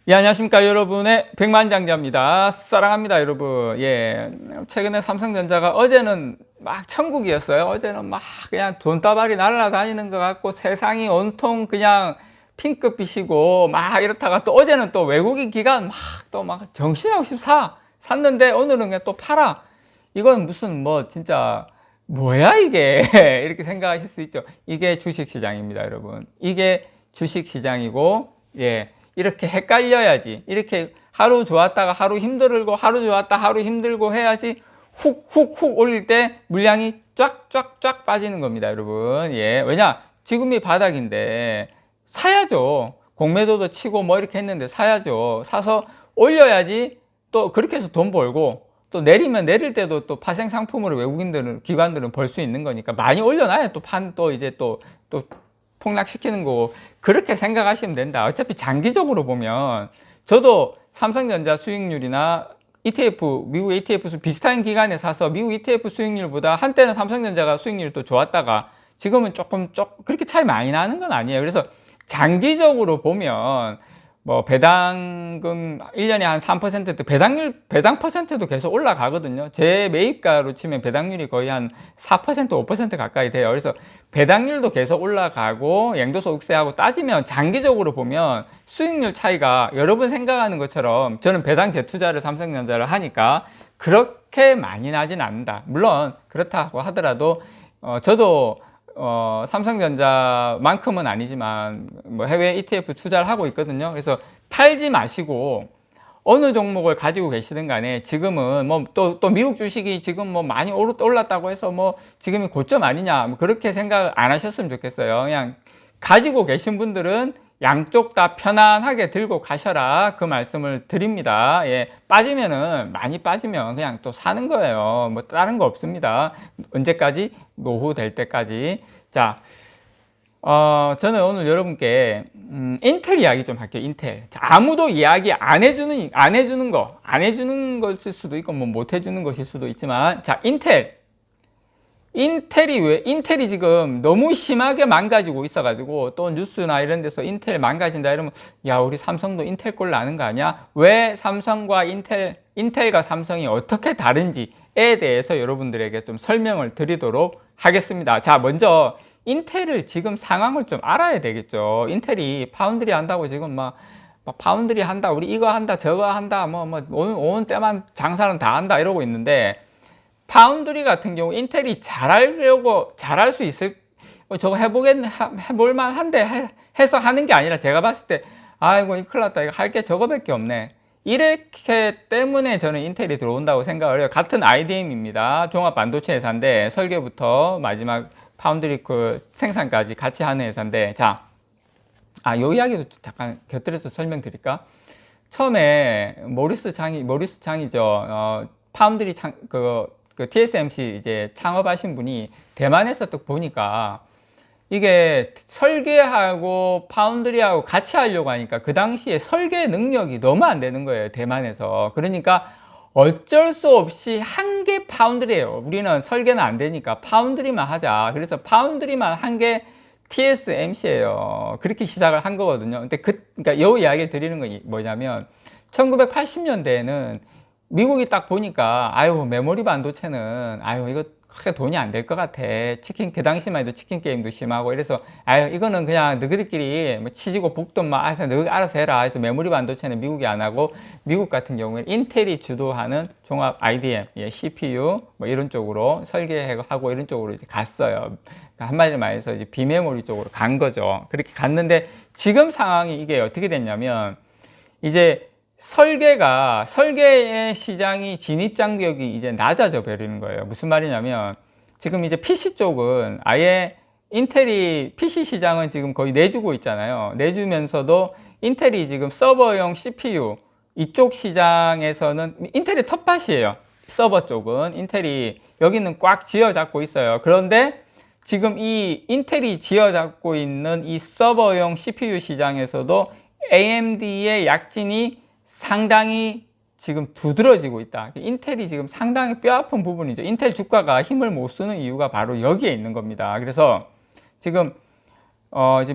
예, 안녕하십니까, 여러분의 백만장자입니다. 사랑합니다, 여러분. 예, 최근에 삼성전자가 어제는 막 천국이었어요. 어제는 막 그냥 돈다발이 날아다니는 것 같고 세상이 온통 그냥 핑크빛이고 막 이렇다가 또 어제는 또 외국인 기관 막 또 막 정신없이 샀는데 오늘은 그냥 또 팔아. 이건 무슨 뭐 진짜 뭐야 이게 이렇게 생각하실 수 있죠. 이게 주식시장입니다, 여러분. 이게 주식시장이고, 예, 이렇게 헷갈려야지. 이렇게 하루 좋았다가 하루 힘들고 하루 좋았다 하루 힘들고 해야지 훅훅훅 올릴 때 물량이 쫙쫙쫙 빠지는 겁니다, 여러분. 예, 왜냐, 지금이 바닥인데 사야죠. 공매도도 치고 뭐 이렇게 했는데 사야죠. 사서 올려야지. 또 그렇게 해서 돈 벌고, 또 내리면 내릴 때도 또 파생 상품으로 외국인들은, 기관들은 벌 수 있는 거니까 많이 올려놔야 또 이제 또 폭락시키는 거고, 그렇게 생각하시면 된다. 어차피 장기적으로 보면 저도 삼성전자 수익률이나 ETF, 미국 ETF 비슷한 기간에 사서 미국 ETF 수익률보다 한때는 삼성전자가 수익률이 또 좋았다가 지금은 조금 그렇게 차이 많이 나는 건 아니에요. 그래서 장기적으로 보면 뭐 배당금 1년에 한 3%, 배당 퍼센트도 계속 올라가거든요. 제 매입가로 치면 배당률이 거의 한 4%, 5% 가까이 돼요. 그래서 배당률도 계속 올라가고 양도소득세하고 따지면 장기적으로 보면 수익률 차이가 여러분 생각하는 것처럼, 저는 배당 재투자를 삼성전자를 하니까 그렇게 많이 나진 않는다. 물론 그렇다고 하더라도 저도 삼성전자만큼은 아니지만 뭐 해외 ETF 투자를 하고 있거든요. 그래서 팔지 마시고 어느 종목을 가지고 계시든 간에 지금은 뭐 또 미국 주식이 지금 뭐 많이 올랐다고 해서 뭐 지금이 고점 아니냐, 뭐 그렇게 생각 안 하셨으면 좋겠어요. 그냥 가지고 계신 분들은 양쪽 다 편안하게 들고 가셔라, 그 말씀을 드립니다. 예, 빠지면은, 많이 빠지면 그냥 또 사는 거예요. 뭐 다른 거 없습니다. 언제까지? 노후 될 때까지. 자, 저는 오늘 여러분께 인텔 이야기 좀 할게요. 인텔. 자, 아무도 이야기 안 해주는 것일 수도 있고 뭐 못 해주는 것일 수도 있지만, 자, 인텔이 지금 너무 심하게 망가지고 있어가지고, 또 뉴스나 이런 데서 인텔 망가진다 이러면, 야, 우리 삼성도 인텔 꼴 나는 거 아니야? 왜 삼성과 인텔과 삼성이 어떻게 다른지에 대해서 여러분들에게 좀 설명을 드리도록 하겠습니다. 자, 먼저 인텔을 지금 상황을 좀 알아야 되겠죠. 인텔이 파운드리 한다고 지금 막 파운드리 한다, 우리 이거 한다, 저거 한다, 온 때만 장사는 다 한다 이러고 있는데, 파운드리 같은 경우 인텔이 잘할 수 있을, 저거 해볼만 한데 해서 하는 게 아니라, 제가 봤을 때 아이고 큰일 났다, 이거 할 게 저거밖에 없네, 이렇게 때문에 저는 인텔이 들어온다고 생각을 해요. 같은 IDM입니다. 종합반도체 회사인데 설계부터 마지막 파운드리 그 생산까지 같이 하는 회사인데, 자, 요 이야기도 잠깐 곁들여서 설명드릴까? 처음에 모리스 장이죠. 파운드리 그 TSMC 이제 창업하신 분이 대만에서 또 보니까 이게 설계하고 파운드리하고 같이 하려고 하니까 그 당시에 설계 능력이 너무 안 되는 거예요, 대만에서. 그러니까 어쩔 수 없이 한 개 파운드리예요. 우리는 설계는 안 되니까 파운드리만 하자. 그래서 파운드리만 한 게 TSMC예요. 그렇게 시작을 한 거거든요. 근데 그러니까 이 이야기를 드리는 건 뭐냐면, 1980년대에는 미국이 딱 보니까 아유, 메모리 반도체는 아유, 이거 크게 돈이 안 될 것 같아. 그 당시만 해도 치킨 게임도 심하고 이래서 아유, 이거는 그냥 너희들끼리 뭐 치지고 볶던만 너희 알아서 해라 해서 메모리 반도체는 미국이 안 하고, 미국 같은 경우에 인텔이 주도하는 종합 IDM, 예, CPU 뭐 이런 쪽으로 설계하고 이런 쪽으로 이제 갔어요. 한마디로 말해서 이제 비메모리 쪽으로 간 거죠. 그렇게 갔는데 지금 상황이 이게 어떻게 됐냐면, 이제 설계의 시장이 진입 장벽이 이제 낮아져 버리는 거예요. 무슨 말이냐면, 지금 이제 PC 쪽은 아예 인텔이 PC 시장은 지금 거의 내주고 있잖아요. 내주면서도 인텔이 지금 서버용 CPU 이쪽 시장에서는 인텔이 텃밭이에요. 서버 쪽은 인텔이 여기는 꽉 쥐어잡고 있어요. 그런데 지금 이 인텔이 쥐어잡고 있는 이 서버용 CPU 시장에서도 AMD의 약진이 상당히 지금 두드러지고 있다. 인텔이 지금 상당히 뼈아픈 부분이죠. 인텔 주가가 힘을 못 쓰는 이유가 바로 여기에 있는 겁니다. 그래서 지금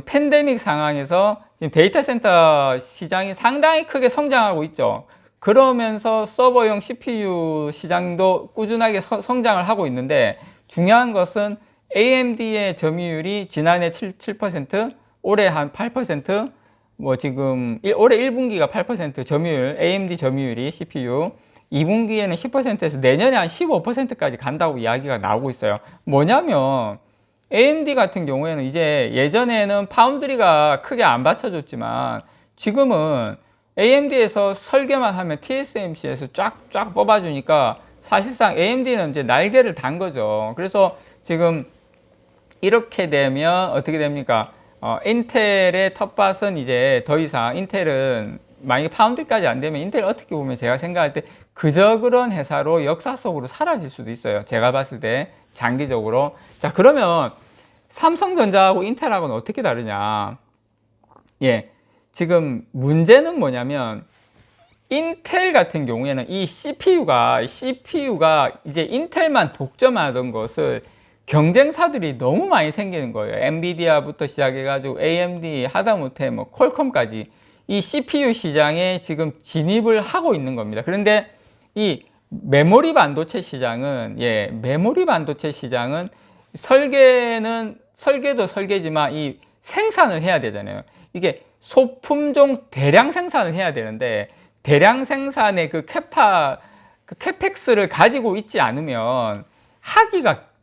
팬데믹 상황에서 지금 데이터 센터 시장이 상당히 크게 성장하고 있죠. 그러면서 서버용 CPU 시장도 꾸준하게 성장을 하고 있는데, 중요한 것은 AMD의 점유율이 지난해 7%, 올해 한 8%, 뭐 지금 올해 1분기가 8% 점유율, AMD 점유율이 CPU, 2분기에는 10%에서 내년에 한 15%까지 간다고 이야기가 나오고 있어요. 뭐냐면 AMD 같은 경우에는 이제 예전에는 파운드리가 크게 안 받쳐줬지만 지금은 AMD에서 설계만 하면 TSMC에서 쫙쫙 뽑아주니까 사실상 AMD는 이제 날개를 단 거죠. 그래서 지금 이렇게 되면 어떻게 됩니까? 인텔의 텃밭은 이제 더 이상 인텔은 만약에 파운드리까지 안 되면 인텔 어떻게 보면 제가 생각할 때 그저 그런 회사로 역사 속으로 사라질 수도 있어요. 제가 봤을 때 장기적으로. 자, 그러면 삼성전자하고 인텔하고는 어떻게 다르냐? 예, 지금 문제는 뭐냐면 인텔 같은 경우에는 이 CPU가 이제 인텔만 독점하던 것을 경쟁사들이 너무 많이 생기는 거예요. 엔비디아부터 시작해가지고 AMD, 하다못해 뭐 퀄컴까지 이 CPU 시장에 지금 진입을 하고 있는 겁니다. 그런데 이 메모리 반도체 시장은, 메모리 반도체 시장은 설계도 설계지만 이 생산을 해야 되잖아요. 이게 소품종 대량 생산을 해야 되는데, 대량 생산의 그 캐펙스를 가지고 있지 않으면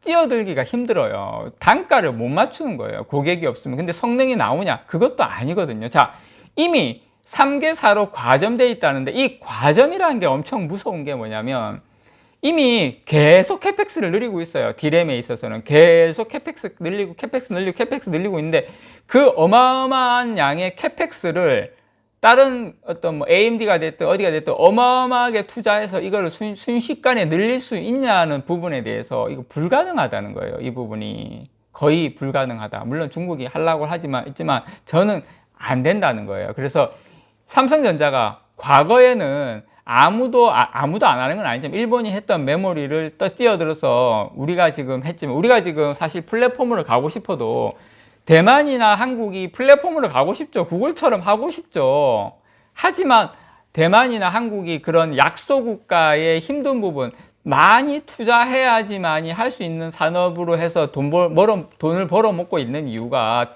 뛰어들기가 힘들어요. 단가를 못 맞추는 거예요. 고객이 없으면. 근데 성능이 나오냐? 그것도 아니거든요. 자, 이미 3개사로 과점되어 있다는데, 이 과점이라는 게 엄청 무서운 게 뭐냐면 이미 계속 캐펙스를 늘리고 있어요. D램에 있어서는 계속 캐펙스 늘리고 있는데, 그 어마어마한 양의 캐펙스를 다른 어떤 뭐 AMD가 됐든 어디가 됐든 어마어마하게 투자해서 이거를 순식간에 늘릴 수 있냐는 부분에 대해서 이거 불가능하다는 거예요. 이 부분이 거의 불가능하다. 물론 중국이 하려고 있지만 저는 안 된다는 거예요. 그래서 삼성전자가 과거에는 아무도 안 하는 건 아니지만 일본이 했던 메모리를 뛰어들어서 우리가 지금 했지만, 우리가 지금 사실 플랫폼으로 가고 싶어도 대만이나 한국이 플랫폼으로 가고 싶죠. 구글처럼 하고 싶죠. 하지만 대만이나 한국이 그런 약소국가의 힘든 부분, 많이 투자해야지만이 할 수 있는 산업으로 해서 돈을 벌어먹고 있는 이유가,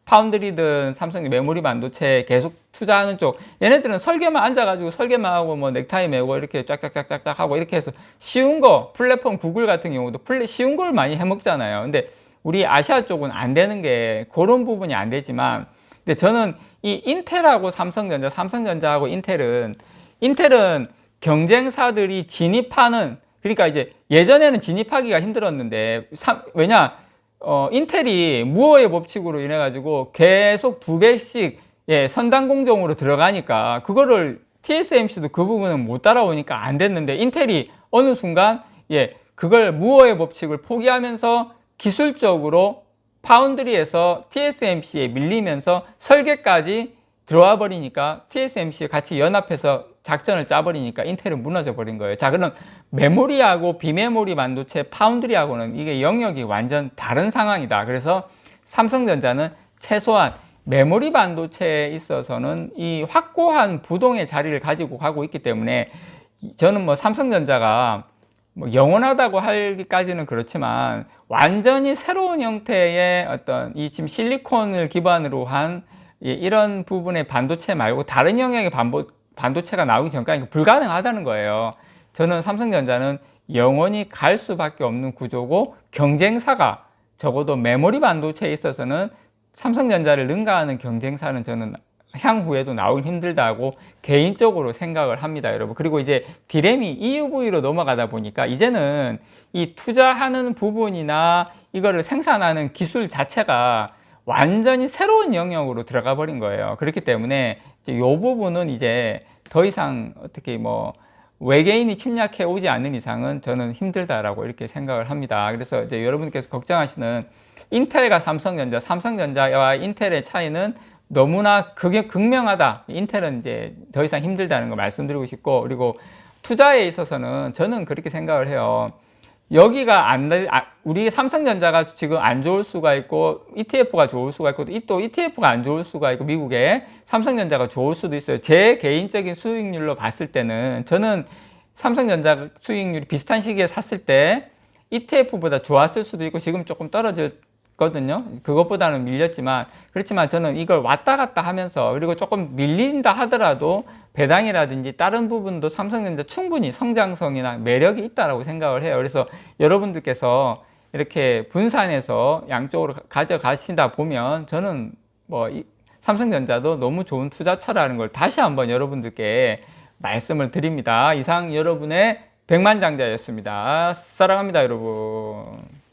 파운드리든 삼성이 메모리 반도체 계속 투자하는 쪽, 얘네들은 설계만 앉아가지고 설계만 하고 뭐 넥타이 메고 이렇게 쫙쫙쫙쫙 하고 이렇게 해서 쉬운 거, 플랫폼 구글 같은 경우도 쉬운 걸 많이 해먹잖아요. 근데 우리 아시아 쪽은 안 되는 게 그런 부분이 안 되지만, 근데 저는 이 인텔하고 삼성전자하고 인텔은 경쟁사들이 진입하는, 그러니까 이제 예전에는 진입하기가 힘들었는데, 인텔이 무어의 법칙으로 인해 가지고 계속 2배씩 선단 공정으로 들어가니까 그거를 TSMC도 그 부분은 못 따라오니까 안 됐는데, 인텔이 어느 순간 그걸 무어의 법칙을 포기하면서 기술적으로 파운드리에서 TSMC에 밀리면서 설계까지 들어와 버리니까, TSMC 같이 연합해서 작전을 짜버리니까 인텔은 무너져 버린 거예요. 자, 그럼 메모리하고 비메모리 반도체 파운드리하고는 이게 영역이 완전 다른 상황이다. 그래서 삼성전자는 최소한 메모리 반도체에 있어서는 이 확고한 부동의 자리를 가지고 가고 있기 때문에, 저는 뭐 삼성전자가 뭐 영원하다고 하기까지는 그렇지만 완전히 새로운 형태의 어떤 이 지금 실리콘을 기반으로 한 이런 부분의 반도체 말고 다른 영역의 반도체가 나오기 전까지 불가능하다는 거예요. 저는 삼성전자는 영원히 갈 수밖에 없는 구조고, 경쟁사가 적어도 메모리 반도체에 있어서는 삼성전자를 능가하는 경쟁사는 저는 향후에도 나오기 힘들다고 개인적으로 생각을 합니다, 여러분. 그리고 이제 D램이 EUV로 넘어가다 보니까 이제는 이 투자하는 부분이나 이거를 생산하는 기술 자체가 완전히 새로운 영역으로 들어가 버린 거예요. 그렇기 때문에 이제 이 부분은 이제 더 이상 어떻게 뭐 외계인이 침략해 오지 않는 이상은 저는 힘들다라고 이렇게 생각을 합니다. 그래서 이제 여러분께서 걱정하시는 인텔과 삼성전자와 인텔의 차이는 너무나 그게 극명하다. 인텔은 이제 더 이상 힘들다는 거 말씀드리고 싶고, 그리고 투자에 있어서는 저는 그렇게 생각을 해요. 여기가 우리 삼성전자가 지금 안 좋을 수가 있고 ETF가 좋을 수가 있고 또 ETF가 안 좋을 수가 있고 미국에 삼성전자가 좋을 수도 있어요. 제 개인적인 수익률로 봤을 때는 저는 삼성전자 수익률이 비슷한 시기에 샀을 때 ETF보다 좋았을 수도 있고 지금 조금 떨어졌거든요. 그것보다는 밀렸지만 그렇지만 저는 이걸 왔다 갔다 하면서 그리고 조금 밀린다 하더라도 배당이라든지 다른 부분도 삼성전자 충분히 성장성이나 매력이 있다라고 생각을 해요. 그래서 여러분들께서 이렇게 분산해서 양쪽으로 가져가신다 보면 저는 뭐 삼성전자도 너무 좋은 투자처라는 걸 다시 한번 여러분들께 말씀을 드립니다. 이상 여러분의 백만장자였습니다. 사랑합니다, 여러분.